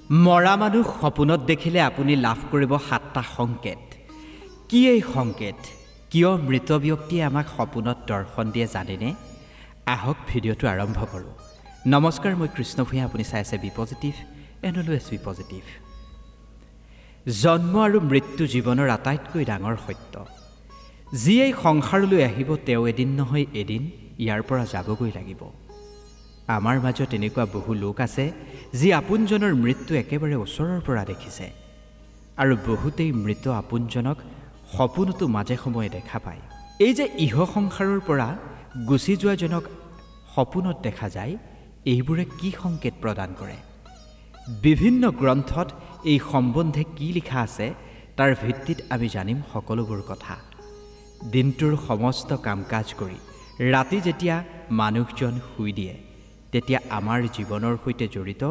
মৰা মানুহ সপোনত দেখিলে আপুনি লাভ কৰিব 7টা সংকেত। কি এই সংকেত? কিয় মৃত ব্যক্তিয়ে আমাক সপোনত দৰ্শন দিয়ে জানেনে? আহক ভিডিঅ'টো আৰম্ভ কৰোঁ। নমস্কাৰ, মই কৃষ্ণ ভূঞা। আপুনি চাই আছে be positive and always be positive. জন্ম আৰু মৃত্যু জীৱনৰ আটাইতকৈ ডাঙৰ সত্য। যি এই সংসাৰলৈ আহিব তেওঁ এদিন নহয় এদিন ইয়াৰ পৰা যাবগৈ লাগিব। আমাৰ মাজত এনেকুৱা বহু লোক আছে যি আপোনজনৰ মৃত্যু একেবাৰে ওচৰৰ পৰা দেখিছে, আৰু বহুতেই মৃত আপোনজনক সপোনতো মাজে সময়ে দেখা পায়। এই যে ইহ সংসাৰৰ পৰা গুচি যোৱাজনক সপোনত দেখা যায়, এইবোৰে কি সংকেত প্ৰদান কৰে? বিভিন্ন গ্ৰন্থত এই সম্বন্ধে কি লিখা আছে তাৰ ভিত্তিত আমি জানিম সকলোবোৰ কথা। দিনটোৰ সমস্ত কাম কাজ কৰি ৰাতি যেতিয়া মানুহজন শুই দিয়ে, তেতিয়া আমাৰ জীৱনৰ সৈতে জড়িত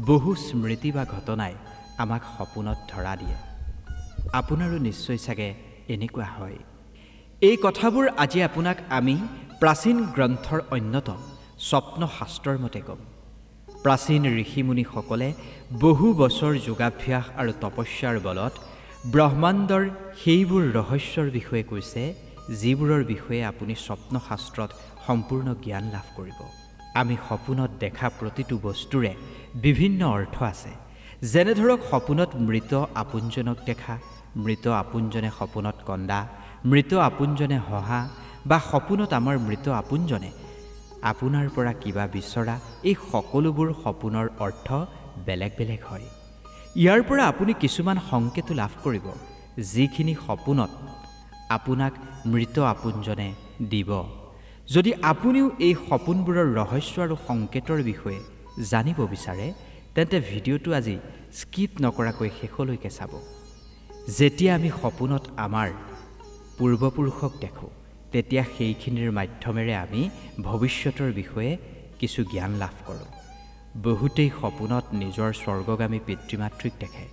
বহু স্মৃতি বা ঘটনাই আমাক সপোনত ধৰা দিয়ে। আপোনাৰো নিশ্চয় চাগে এনেকুৱা হয়। এই কথাবোৰ আজি আপোনাক আমি প্ৰাচীন গ্ৰন্থৰ অন্যতম স্বপ্নশাস্ত্ৰৰ মতে ক'ম। প্ৰাচীন ঋষিমুনিসকলে বহু বছৰ যোগাভ্যাস আৰু তপস্যাৰ বলত ব্ৰহ্মাণ্ডৰ সেইবোৰ ৰহস্যৰ বিষয়ে কৈছে, যিবোৰৰ বিষয়ে আপুনি স্বপ্নশাস্ত্ৰত সম্পূৰ্ণ জ্ঞান লাভ কৰিব। আমি সপোনত দেখা প্ৰতিটো বস্তুৰে বিভিন্ন অৰ্থ আছে। যেনে ধৰক সপোনত মৃত আপোনজনক দেখা, মৃত আপোনজনে সপোনত কন্দা, মৃত আপোনজনে হহা, বা সপোনত আমাৰ মৃত আপোনজনে আপোনাৰ পৰা কিবা বিচৰা, এই সকলোবোৰ সপোনৰ অৰ্থ বেলেগ বেলেগ হয়। ইয়াৰ পৰা আপুনি কিছুমান সংকেতো লাভ কৰিব, যিখিনি সপোনত আপোনাক মৃত আপোনজনে দিব। যদি আপুনিও এই সপোনবোৰৰ ৰহস্য আৰু সংকেতৰ বিষয়ে জানিব বিচাৰে, তেন্তে ভিডিঅ'টো আজি স্কিপ নকৰাকৈ শেষলৈকে চাব। যেতিয়া আমি সপোনত আমাৰ পূৰ্বপুৰুষক দেখোঁ, তেতিয়া সেইখিনিৰ মাধ্যমেৰে আমি ভৱিষ্যতৰ বিষয়ে কিছু জ্ঞান লাভ কৰোঁ। বহুতেই সপোনত নিজৰ স্বৰ্গগামী পিতৃ মাতৃক দেখে,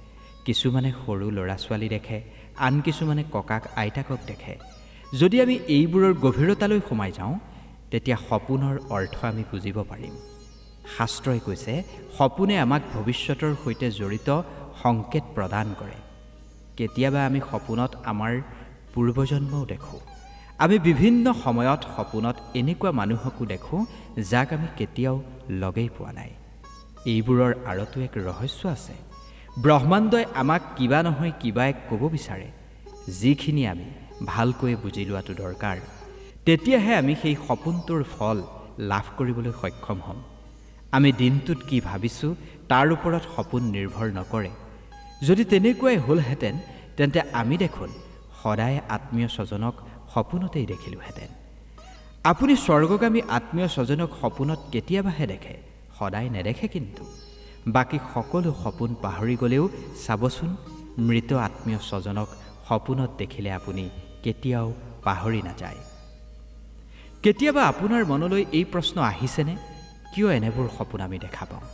কিছুমানে সৰু ল'ৰা ছোৱালী দেখে, আন কিছুমানে ককাক আইতাকক দেখে। যদি আমি এইবোৰৰ গভীৰতালৈ সোমাই যাওঁ, তেতিয়া সপোনৰ অৰ্থ আমি বুজিব পাৰিম। শাস্ত্ৰই কৈছে, সপোনে আমাক ভৱিষ্যতৰ সৈতে জড়িত সংকেত প্ৰদান কৰে। কেতিয়াবা আমি সপোনত আমাৰ পূৰ্বজন্মও দেখোঁ। আমি বিভিন্ন সময়ত সপোনত এনেকুৱা মানুহকো দেখোঁ যাক আমি কেতিয়াও লগেই পোৱা নাই। এইবোৰৰ আঁৰতো এক ৰহস্য আছে। ব্ৰহ্মাণ্ডই আমাক কিবা নহয় কিবা এক ক'ব বিচাৰে, যিখিনি আমি ভালকৈ বুজি লোৱাটো দৰকাৰ। তেতিয়াহে আমি সেই সপোনটোৰ ফল লাভ কৰিবলৈ সক্ষম হ'ম। আমি দিনটোত কি ভাবিছোঁ তাৰ ওপৰত সপোন নিৰ্ভৰ নকৰে। যদি তেনেকুৱাই হ'লহেঁতেন, তেন্তে আমি দেখোন সদায় আত্মীয় স্বজনক সপোনতেই দেখিলোহেঁতেন। আপুনি স্বৰ্গগামী আত্মীয় স্বজনক সপোনত কেতিয়াবাহে দেখে, সদায় নেদেখে। কিন্তু বাকী সকলো সপোন পাহৰি গ'লেও চাবচোন, মৃত আত্মীয় স্বজনক সপোনত দেখিলে আপুনি কেতিয়াও পাহৰি নাযায়। কেতিয়াবা আপোনাৰ মনলৈ এই প্ৰশ্ন আহিছেনে, কিয় এনেবোৰ সপোন আমি দেখা পাওঁ?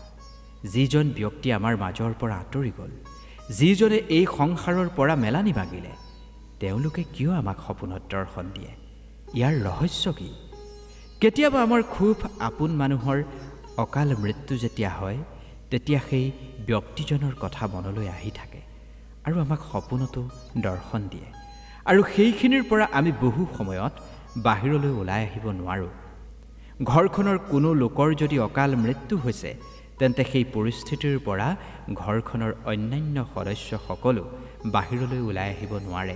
যিজন ব্যক্তি আমাৰ মাজৰ পৰা আঁতৰি গ'ল, যিজনে এই সংসাৰৰ পৰা মেলানি মাগিলে, তেওঁলোকে কিয় আমাক সপোনত দৰ্শন দিয়ে? ইয়াৰ ৰহস্য কি? কেতিয়াবা আমাৰ খুব আপোন মানুহৰ অকাল মৃত্যু যেতিয়া হয়, তেতিয়া সেই ব্যক্তিজনৰ কথা মনলৈ আহি থাকে আৰু আমাক সপোনতো দৰ্শন দিয়ে। আৰু সেইখিনিৰ পৰা আমি বহু সময়ত বাহিৰলৈ ওলাই আহিব নোৱাৰোঁ। ঘৰখনৰ কোনো লোকৰ যদি অকাল মৃত্যু হৈছে, তেন্তে সেই পৰিস্থিতিৰ পৰা ঘৰখনৰ অন্যান্য সদস্যসকলো বাহিৰলৈ ওলাই আহিব নোৱাৰে।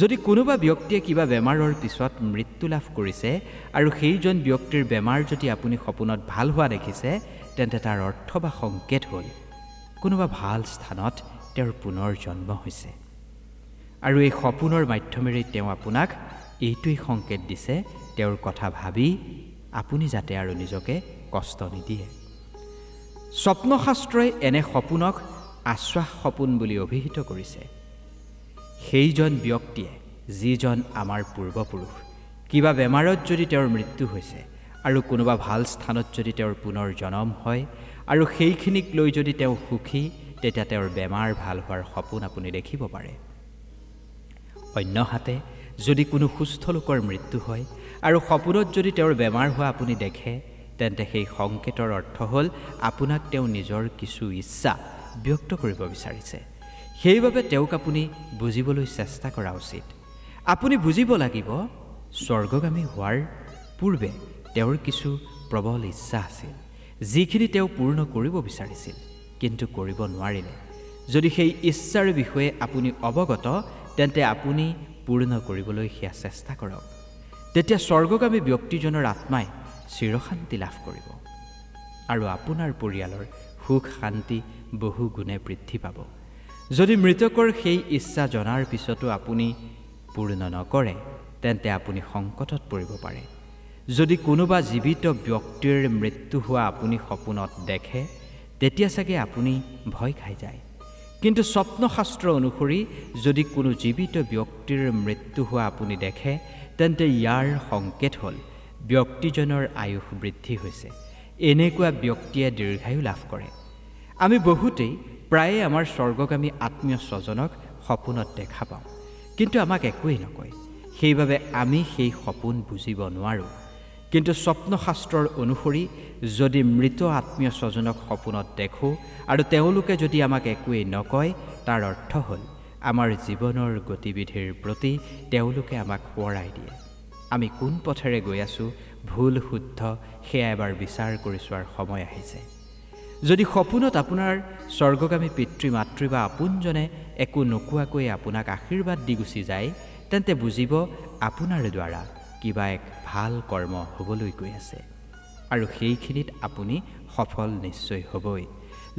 যদি কোনোবা ব্যক্তিয়ে কিবা বেমাৰৰ পিছত মৃত্যু লাভ কৰিছে আৰু সেইজন ব্যক্তিৰ বেমাৰ যদি আপুনি সপোনত ভাল হোৱা দেখিছে, তেন্তে তাৰ অৰ্থ বা সংকেত হ'ল কোনোবা ভাল স্থানত তেওঁৰ পুনৰ জন্ম হৈছে। আৰু এই সপোনৰ মাধ্যমেৰে তেওঁ আপোনাক এইটোৱেই সংকেত দিছে, তেওঁৰ কথা ভাবি আপুনি যাতে আৰু নিজকে কষ্ট নিদিয়ে। স্বপ্নশাস্ত্ৰই এনে সপোনক আশ্বাস সপোন বুলি অভিহিত কৰিছে। সেইজন ব্যক্তিয়ে, যিজন আমাৰ পূৰ্বপুৰুষ, কিবা বেমাৰত যদি তেওঁৰ মৃত্যু হৈছে আৰু কোনোবা ভাল স্থানত যদি তেওঁৰ পুনৰ জন্ম হয় আৰু সেইখিনিক লৈ যদি তেওঁ সুখী, তেতিয়া তেওঁৰ বেমাৰ ভাল হোৱাৰ সপোন আপুনি দেখিব পাৰে। অন্যহাতে যদি কোনো সুস্থ লোকৰ মৃত্যু হয় আৰু সপোনত যদি তেওঁৰ বেমাৰ হোৱা আপুনি দেখে, তেন্তে সেই সংকেতৰ অৰ্থ হ'ল আপোনাক তেওঁ নিজৰ কিছু ইচ্ছা ব্যক্ত কৰিব বিচাৰিছে সেইবাবে তেওঁক আপুনি বুজিবলৈ চেষ্টা কৰা উচিত আপুনি বুজিব লাগিব স্বৰ্গগামী হোৱাৰ পূৰ্বে তেওঁৰ কিছু প্ৰবল ইচ্ছা আছিল যিখিনি তেওঁ পূৰ্ণ কৰিব বিচাৰিছিল কিন্তু কৰিব নোৱাৰিলে যদি সেই ইচ্ছাৰ বিষয়ে আপুনি অৱগত তেন্তে আপুনি পূৰ্ণ কৰিবলৈ সেয়া চেষ্টা কৰক তেতিয়া স্বৰ্গগামী ব্যক্তিজনৰ আত্মাই চিৰশান্তি লাভ কৰিব আৰু আপোনাৰ পৰিয়ালৰ সুখ শান্তি বহু গুণে বৃদ্ধি পাব যদি মৃতকৰ সেই ইচ্ছা জনাৰ পিছতো আপুনি পূৰ্ণ নকৰে তেন্তে আপুনি সংকটত পৰিব পাৰে যদি কোনোবা জীৱিত ব্যক্তিৰ মৃত্যু হোৱা আপুনি সপোনত দেখে তেতিয়া চাগে আপুনি ভয় খাই যায় কিন্তু স্বপ্নশাস্ত্ৰ অনুসৰি যদি কোনো জীৱিত ব্যক্তিৰ মৃত্যু হোৱা আপুনি দেখে তেন্তে ইয়াৰ সংকেত হ'ল ব্যক্তিজনৰ আয়ুস বৃদ্ধি হৈছে এনেকুৱা ব্যক্তিয়ে দীৰ্ঘায়ু লাভ কৰে আমি বহুতেই প্ৰায়ে আমাৰ স্বৰ্গগামী আত্মীয় স্বজনক সপোনত দেখা পাওঁ কিন্তু আমাক একোৱেই নকয় সেইবাবে আমি সেই সপোন বুজিব নোৱাৰোঁ কিন্তু স্বপ্নশাস্ত্ৰৰ অনুসৰি যদি মৃত আত্মীয় স্বজনক সপোনত দেখোঁ আৰু তেওঁলোকে যদি আমাক একোৱেই নকয় তাৰ অৰ্থ হ'ল আমাৰ জীৱনৰ গতিবিধিৰ প্ৰতি তেওঁলোকে আমাক সোঁৱৰাই দিয়ে আমি কোন পথেৰে গৈ আছোঁ ভুল শুদ্ধ সেয়া এবাৰ বিচাৰ কৰি চোৱাৰ সময় আহিছে যদি সপোনত আপোনাৰ স্বৰ্গগামী পিতৃ মাতৃ বা আপোনজনে একো নোকোৱাকৈ আপোনাক আশীৰ্বাদ দি গুচি যায় তেন্তে বুজিব আপোনাৰ দ্বাৰা কিবা এক ভাল কৰ্ম হ'বলৈ গৈ আছে আৰু সেইখিনিত আপুনি সফল নিশ্চয় হ'বই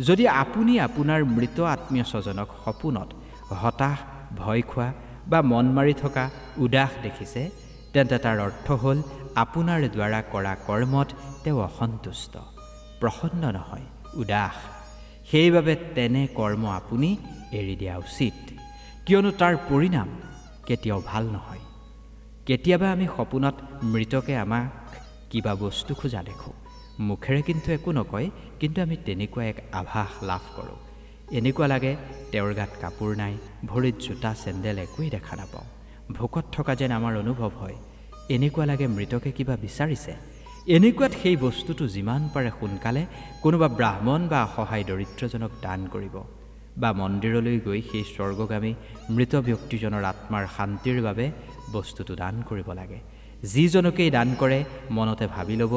যদি আপুনি আপোনাৰ মৃত আত্মীয় স্বজনক সপোনত হতাশ ভয় খোৱা বা মন মাৰি থকা উদাস দেখিছে তেন্তে তাৰ অৰ্থ হ'ল আপোনাৰ দ্বাৰা কৰা কৰ্মত তেওঁ অসন্তুষ্ট প্ৰসন্ন নহয় উদাস সেইবাবে তেনে কৰ্ম আপুনি এৰি দিয়া উচিত কিয়নো তাৰ পৰিণাম কেতিয়াও ভাল নহয় কেতিয়াবা আমি সপোনত মৃতকে আমাক কিবা বস্তু খোজা দেখোঁ মুখেৰে কিন্তু একো নকয় কিন্তু আমি তেনেকুৱা এক আভাস লাভ কৰোঁ এনেকুৱা লাগে তেওঁৰ গাত কাপোৰ নাই ভৰিত জোতা চেণ্ডেল একোৱেই দেখা নাপাওঁ ভোকত থকা যেন আমাৰ অনুভৱ হয় এনেকুৱা লাগে মৃতকে কিবা বিচাৰিছে এনেকুৱাত সেই বস্তুটো যিমান পাৰে সোনকালে কোনোবা ব্ৰাহ্মণ বা অসহায় দৰিদ্ৰজনক দান কৰিব বা মন্দিৰলৈ গৈ সেই স্বৰ্গগামী মৃত ব্যক্তিজনৰ আত্মাৰ শান্তিৰ বাবে বস্তুটো দান কৰিব লাগে যিজনকেই দান কৰে মনতে ভাবি ল'ব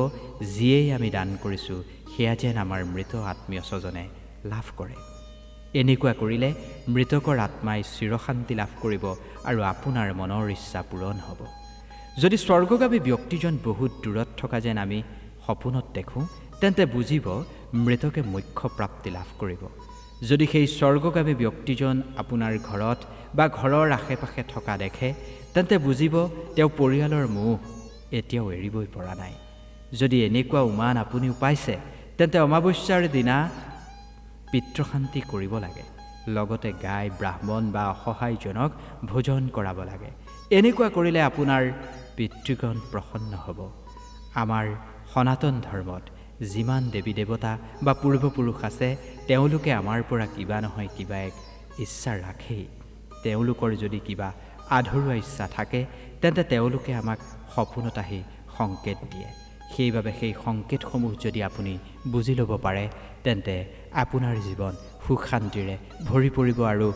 যিয়েই আমি দান কৰিছোঁ সেয়া যেন আমাৰ মৃত আত্মীয় স্বজনে লাভ কৰে এনেকুৱা কৰিলে মৃতকৰ আত্মাই চিৰশান্তি লাভ কৰিব আৰু আপোনাৰ মনৰ ইচ্ছা পূৰণ হ'ব যদি স্বৰ্গগামী ব্যক্তিজন বহুত দূৰত থকা যেন আমি সপোনত দেখোঁ তেন্তে বুজিব মৃতকে মোক্ষ প্ৰাপ্তি লাভ কৰিব যদি সেই স্বৰ্গগামী ব্যক্তিজন আপোনাৰ ঘৰত বা ঘৰৰ আশে পাশে থকা দেখে তেন্তে বুজিব তেওঁ পৰিয়ালৰ মোহ এতিয়াও এৰিবই পৰা নাই যদি এনেকুৱা উমান আপুনিও পাইছে তেন্তে অমাৱস্যাৰ দিনা পিতৃশান্তি কৰিব লাগে লগতে গাই ব্ৰাহ্মণ বা অসহায়জনক ভোজন কৰাব লাগে এনেকুৱা কৰিলে আপোনাৰ পিতৃগণ প্ৰসন্ন হ'ব আমাৰ সনাতন ধৰ্মত যিমান দেৱী দেৱতা বা পূৰ্বপুৰুষ আছে তেওঁলোকে আমাৰ পৰা কিবা নহয় কিবা এক ইচ্ছা ৰাখেই তেওঁলোকৰ যদি কিবা আধৰুৱা ইচ্ছা থাকে তেন্তে তেওঁলোকে আমাক সপোনত আহি সংকেত দিয়ে সেইবাবে সেই সংকেতসমূহ যদি আপুনি বুজি ল'ব পাৰে তেন্তে আপোনাৰ জীৱন সুখ শান্তিৰে ভৰি পৰিব আৰু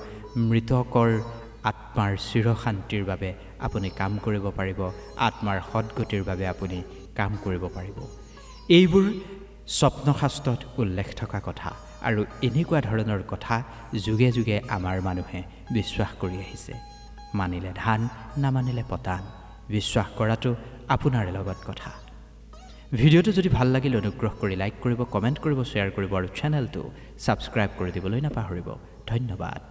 মৃতকৰ আত্মাৰ চিৰশান্তিৰ বাবে আপুনি কাম কৰিব পাৰিব আত্মাৰ সদ্গতিৰ বাবে আপুনি কাম কৰিব পাৰিব এইবোৰ স্বপ্নশাস্ত্ৰত উল্লেখ থকা কথা আৰু এনেকুৱা ধৰণৰ কথা যুগে যুগে আমাৰ মানুহে বিশ্বাস কৰি আহিছে মানিলে ধান নামানিলে পতান বিশ্বাস কৰাটো আপোনাৰ লগত কথা ভিডিঅ'টো যদি ভাল লাগিল অনুগ্ৰহ কৰি লাইক কৰিব কমেণ্ট কৰিব শ্বেয়াৰ কৰিব আৰু চেনেলটো ছাবস্ক্ৰাইব কৰি দিবলৈ নাপাহৰিব ধন্যবাদ